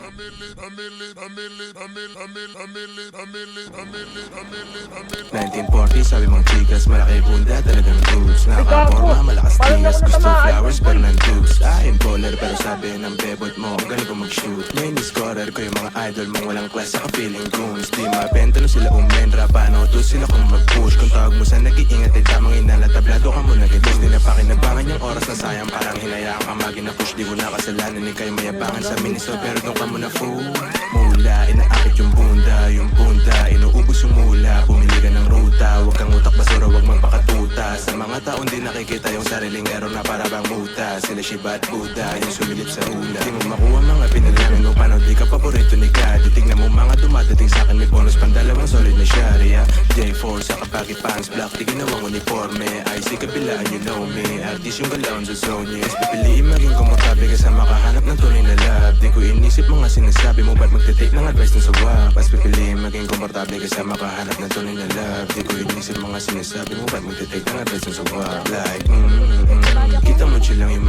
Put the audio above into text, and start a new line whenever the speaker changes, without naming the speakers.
1940, sabi mong chikas, malaki bunda, talagang dudes. Nakaporma, malakas tingas, gusto flowers, pero nandubes. I'm baller, pero sabi ng bebot mo, galing ko mag-shoot. Main scorer ko yung mga idol mong walang class, saka feeling goons. Di mabenta no sila umenra, paano to sila kung mag-push. Kung tawag mo sa nag-iingat ay tamang inalatablado ka mo nag-edus. Di na pakinabangan yung oras na sayang, parang hinayaan ka magina-push. Di ko na kasalanan, ni kayo mayabangan sa miniso, pero doon ka muna fool. Mula, inaakit yung bunda, inuubos yung mula. Pumili ka ng ruta, huwag kang utak basura, huwag magpakatuta. Sa mga taon di nakikita yung sariling ero na para bang muta. Sila Shiba at Buddha, yung sumilip sa hula. Di mo makuha mga pinalangin mo, paano di ka paborito ni God. Titignan mo mga dumadating sa'kin, may bonus pang dalawang solid na sharia. J4 sa kapagi pants, black, di ginawang uniforme. IC kabilaan, you know me, artist yung galaon sa zone, yes. Pipiliin maging komportable ka sa makahanap ng tunay na love. Di ko inisip mga sinasabi mo, ba't magte-take ng advice ng sawa. Pas pipiliin maging komportable ka sa makahanap ng tunay na love. Di ko inisip mga sinasabi mo, ba't magte-take ng advice ng sawa. Like, kita mo chill lang yung